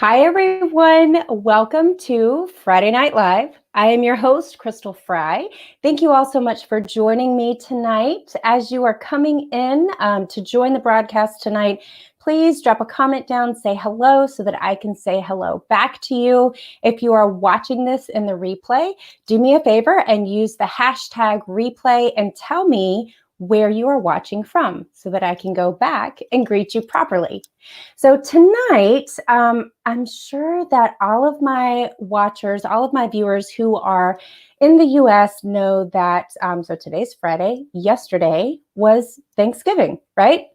Hi, everyone. Welcome to Friday Night Live. I am your host, Crystal Fry. Thank you all so much for joining me tonight. As you are coming in to join the broadcast tonight, please drop a comment down, say hello so that I can say hello back to you. If you are watching this in the replay, do me a favor and use the hashtag replay and tell me where you are watching from so that I can go back and greet you properly. So tonight, I'm sure that all of my watchers, all of my viewers who are in the US know that, so today's Friday, yesterday was Thanksgiving, right?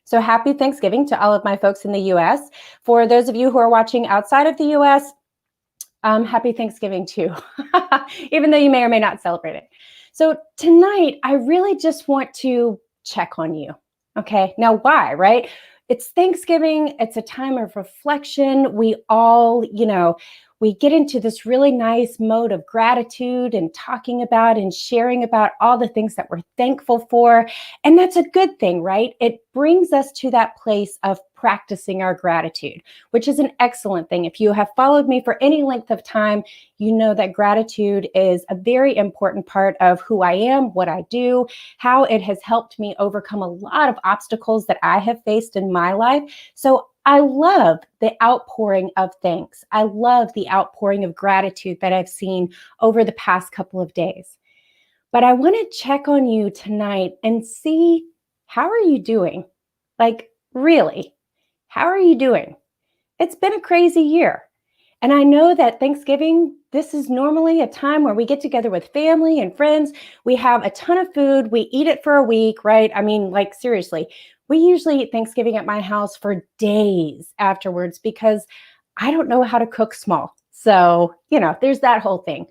So happy Thanksgiving to all of my folks in the US. For those of you who are watching outside of the US, happy Thanksgiving too, even though you may or may not celebrate it. So tonight, I really just want to check on you. Okay, now why, right? It's Thanksgiving, it's a time of reflection. We all, we get into this really nice mode of gratitude and talking about and sharing about all the things that we're thankful for. And that's a good thing, right? It brings us to that place of practicing our gratitude, which is an excellent thing. If you have followed me for any length of time, you know that gratitude is a very important part of who I am, what I do, how it has helped me overcome a lot of obstacles that I have faced in my life. So I love the outpouring of thanks. I love the outpouring of gratitude that I've seen over the past couple of days. But I want to check on you tonight and see, how are you doing? Like, really, how are you doing? It's been a crazy year. And I know that Thanksgiving, this is normally a time where we get together with family and friends. We have a ton of food. We eat it for a week, right? I mean, like, seriously, we usually eat Thanksgiving at my house for days afterwards because I don't know how to cook small. So, there's that whole thing.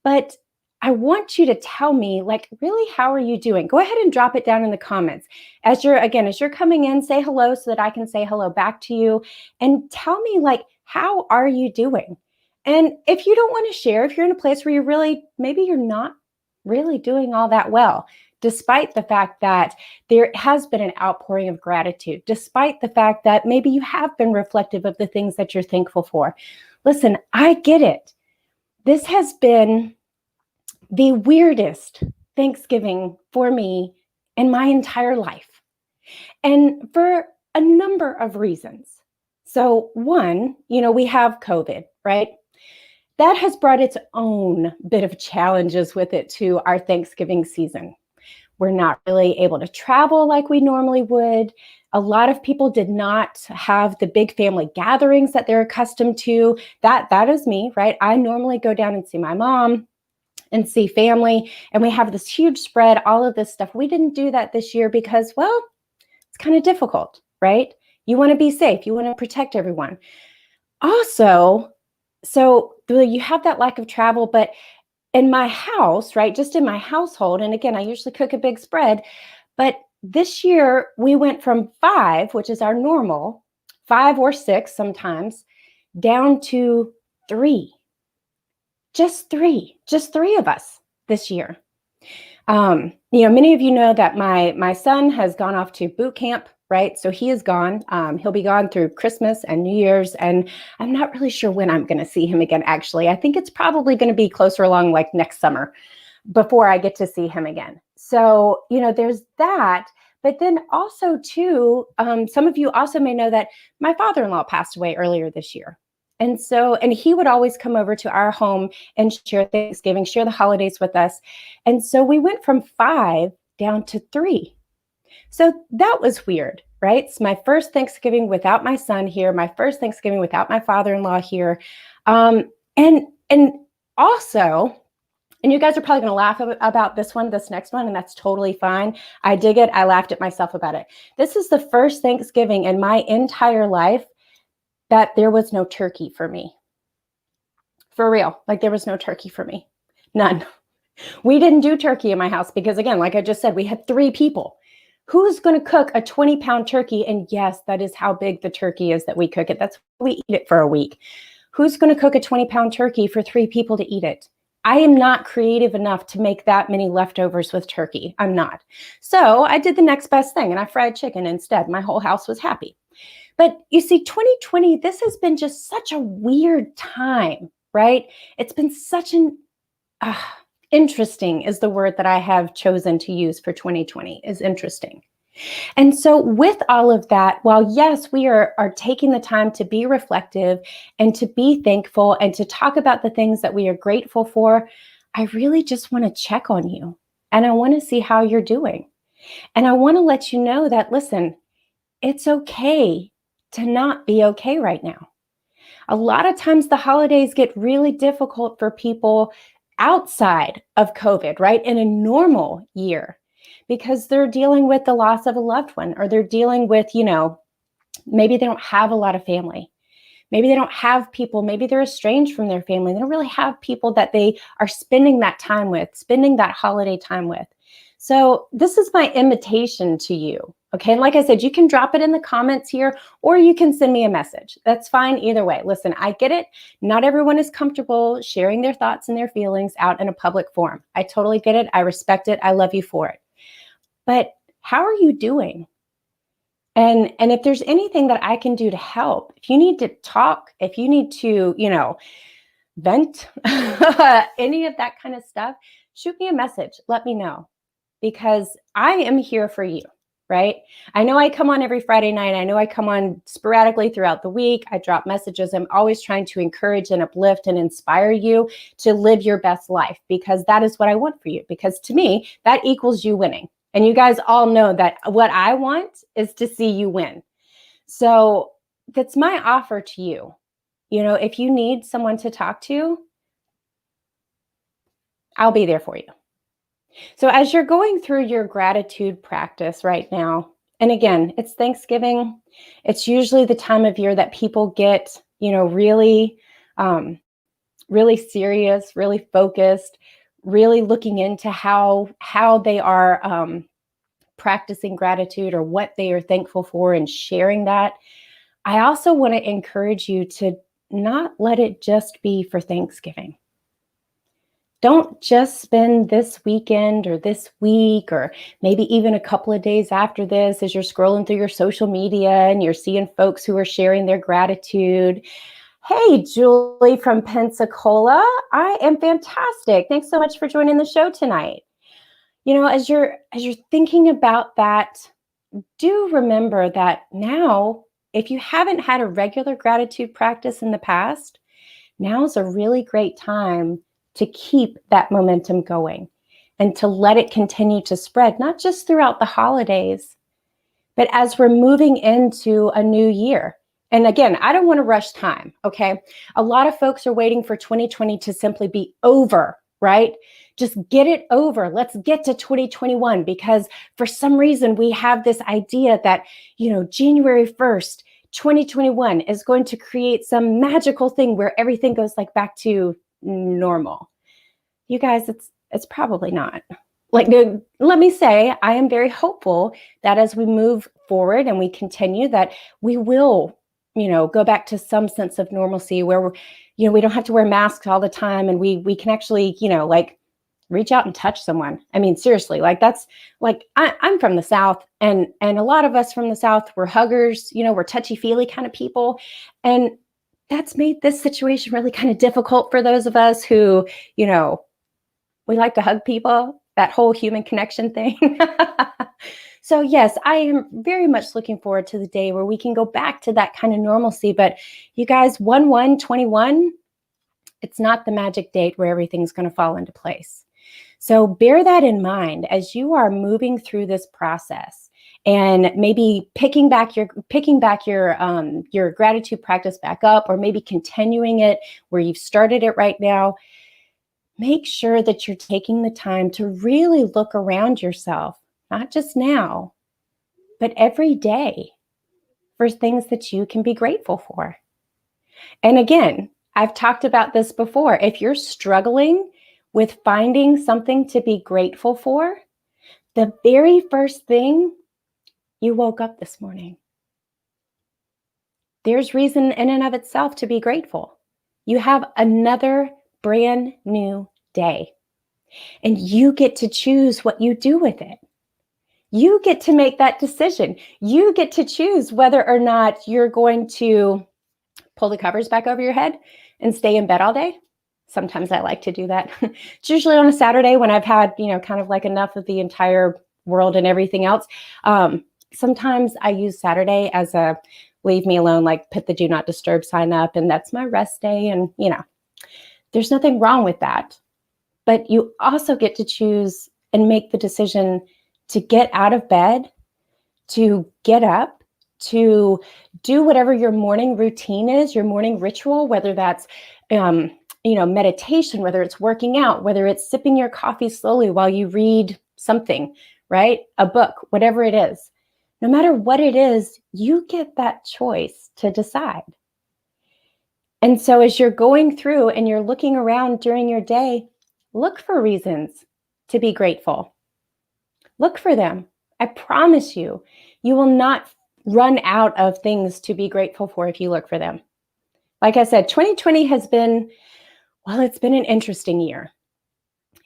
But I want you to tell me, like, really, how are you doing? Go ahead and drop it down in the comments. As you're coming in, say hello so that I can say hello back to you. And tell me, like, how are you doing? And if you don't want to share, if you're in a place where maybe you're not really doing all that well, despite the fact that there has been an outpouring of gratitude, despite the fact that maybe you have been reflective of the things that you're thankful for. Listen, I get it. This has been the weirdest Thanksgiving for me in my entire life, and for a number of reasons. So one, we have COVID, right? That has brought its own bit of challenges with it to our Thanksgiving season. We're not really able to travel like we normally would. A lot of people did not have the big family gatherings that they're accustomed to. That is me, right? I normally go down and see my mom and see family, and we have this huge spread, all of this stuff. We didn't do that this year because, well, it's kind of difficult, right? You want to be safe. You want to protect everyone. Also, so you have that lack of travel, but in my house, right, just in my household, and again, I usually cook a big spread, but this year we went from 5, which is our normal, 5 or 6 sometimes, down to 3. Just three of us this year. Many of you know that my son has gone off to boot camp, right? So he is gone. He'll be gone through Christmas and New Year's, and I'm not really sure when I'm going to see him again, actually. I think it's probably going to be closer along like next summer before I get to see him again. So, there's that. But then also, too, some of you also may know that my father-in-law passed away earlier this year. And he would always come over to our home and share Thanksgiving, share the holidays with us. And so we went from 5 down to 3. So that was weird, right? It's my first Thanksgiving without my son here, my first Thanksgiving without my father-in-law here. And also, and you guys are probably going to laugh about this next one, and that's totally fine. I dig it. I laughed at myself about it. This is the first Thanksgiving in my entire life that there was no turkey for me. For real, like there was no turkey for me. None. We didn't do turkey in my house because, again, like I just said, we had 3 people. Who's going to cook a 20-pound turkey? And yes, that is how big the turkey is that we cook it. That's why we eat it for a week. Who's going to cook a 20-pound turkey for 3 people to eat it? I am not creative enough to make that many leftovers with turkey. I'm not. So I did the next best thing, and I fried chicken instead. My whole house was happy. But you see, 2020, this has been just such a weird time, right? It's been such an interesting is the word that I have chosen to use for 2020 is interesting. And so with all of that, while yes, we are taking the time to be reflective and to be thankful and to talk about the things that we are grateful for, I really just want to check on you and I want to see how you're doing. And I want to let you know that, listen, it's okay to not be okay right now. A lot of times the holidays get really difficult for people outside of COVID, right? In a normal year, because they're dealing with the loss of a loved one, or they're dealing with, maybe they don't have a lot of family. Maybe they don't have people, maybe they're estranged from their family. They don't really have people that they are spending that time with, spending that holiday time with. So this is my invitation to you. Okay. And like I said, you can drop it in the comments here, or you can send me a message. That's fine either way. Listen, I get it. Not everyone is comfortable sharing their thoughts and their feelings out in a public forum. I totally get it. I respect it. I love you for it. But how are you doing? And if there's anything that I can do to help, if you need to talk, if you need to, vent, any of that kind of stuff, shoot me a message. Let me know, because I am here for you, right? I know I come on every Friday night. I know I come on sporadically throughout the week. I drop messages. I'm always trying to encourage and uplift and inspire you to live your best life, because that is what I want for you. Because to me, that equals you winning. And you guys all know that what I want is to see you win. So that's my offer to you. If you need someone to talk to, I'll be there for you. So as you're going through your gratitude practice right now, and again, it's Thanksgiving. It's usually the time of year that people get, really, really serious, really focused, really looking into how they are practicing gratitude or what they are thankful for and sharing that. I also want to encourage you to not let it just be for Thanksgiving. Don't just spend this weekend or this week or maybe even a couple of days after this as you're scrolling through your social media and you're seeing folks who are sharing their gratitude. Hey, Julie from Pensacola. I am fantastic. Thanks so much for joining the show tonight. As you're thinking about that, do remember that now, if you haven't had a regular gratitude practice in the past, now's a really great time to keep that momentum going and to let it continue to spread, not just throughout the holidays, but as we're moving into a new year. And again, I don't want to rush time, okay? A lot of folks are waiting for 2020 to simply be over, right? Just get it over. Let's get to 2021, because for some reason we have this idea that, January 1st, 2021 is going to create some magical thing where everything goes like back to normal. You guys, it's probably not. Let me say, I am very hopeful that as we move forward and we continue, that we will, go back to some sense of normalcy where we're, we don't have to wear masks all the time, and we can actually, reach out and touch someone. I mean, seriously, that's I'm from the South, and a lot of us from the South, we're huggers, we're touchy-feely kind of people. And that's made this situation really kind of difficult for those of us who, we like to hug people, that whole human connection thing. So yes, I am very much looking forward to the day where we can go back to that kind of normalcy. But you guys, 1/1/21, it's not the magic date where everything's going to fall into place. So bear that in mind as you are moving through this process, and maybe picking back your gratitude practice back up, or maybe continuing it where you've started it right now. Make sure that you're taking the time to really look around yourself, not just now, but every day, for things that you can be grateful for. And again, I've talked about this before. If you're struggling with finding something to be grateful for, the very first thing, you woke up this morning. There's reason in and of itself to be grateful. You have another brand new day, and you get to choose what you do with it. You get to make that decision. You get to choose whether or not you're going to pull the covers back over your head and stay in bed all day. Sometimes I like to do that. It's usually on a Saturday when I've had, kind of like enough of the entire world and everything else. Sometimes I use Saturday as a leave me alone, like put the do not disturb sign up, and that's my rest day. And, there's nothing wrong with that. But you also get to choose and make the decision to get out of bed, to get up, to do whatever your morning routine is, your morning ritual, whether that's, meditation, whether it's working out, whether it's sipping your coffee slowly while you read something, right? A book, whatever it is. No matter what it is, you get that choice to decide. And so as you're going through and you're looking around during your day, look for reasons to be grateful. Look for them. I promise you, you will not run out of things to be grateful for if you look for them. Like I said, 2020 has been, it's been an interesting year.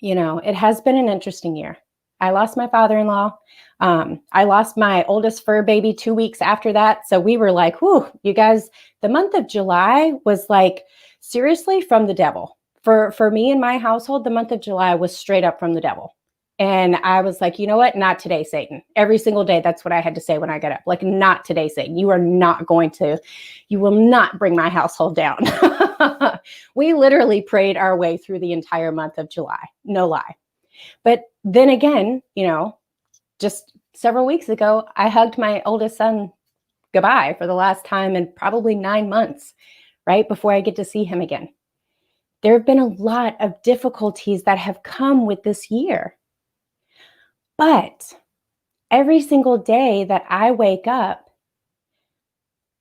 It has been an interesting year. I lost my father-in-law. I lost my oldest fur baby 2 weeks after that. So we were like, whew, you guys, the month of July was like, seriously, from the devil. For me and my household, the month of July was straight up from the devil. And I was like, you know what? Not today, Satan. Every single day, that's what I had to say when I got up. Like, not today, Satan. You will not bring my household down. We literally prayed our way through the entire month of July. No lie. But then again, just several weeks ago, I hugged my oldest son goodbye for the last time in probably 9 months, right? Before I get to see him again. There have been a lot of difficulties that have come with this year. But every single day that I wake up,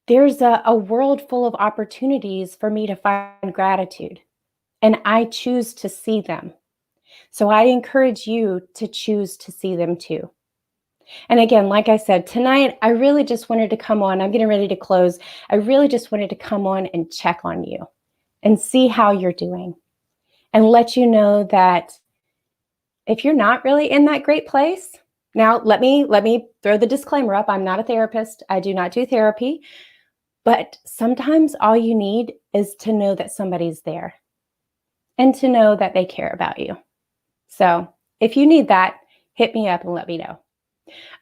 there's a world full of opportunities for me to find gratitude, and I choose to see them. So I encourage you to choose to see them too. And again, like I said, tonight, I really just wanted to come on. I'm getting ready to close. I really just wanted to come on and check on you and see how you're doing and let you know that if you're not really in that great place, now let me throw the disclaimer up. I'm not a therapist. I do not do therapy. But sometimes all you need is to know that somebody's there and to know that they care about you. So if you need that, hit me up and let me know.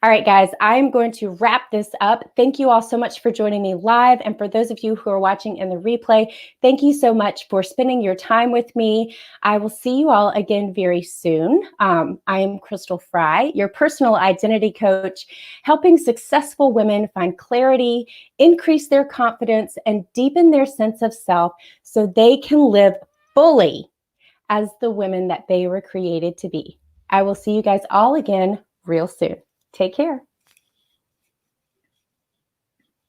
All right, guys, I'm going to wrap this up. Thank you all so much for joining me live. And for those of you who are watching in the replay, thank you so much for spending your time with me. I will see you all again very soon. I am Crystal Fry, your personal identity coach, helping successful women find clarity, increase their confidence, and deepen their sense of self so they can live fully as the women that they were created to be. I will see you guys all again real soon. Take care.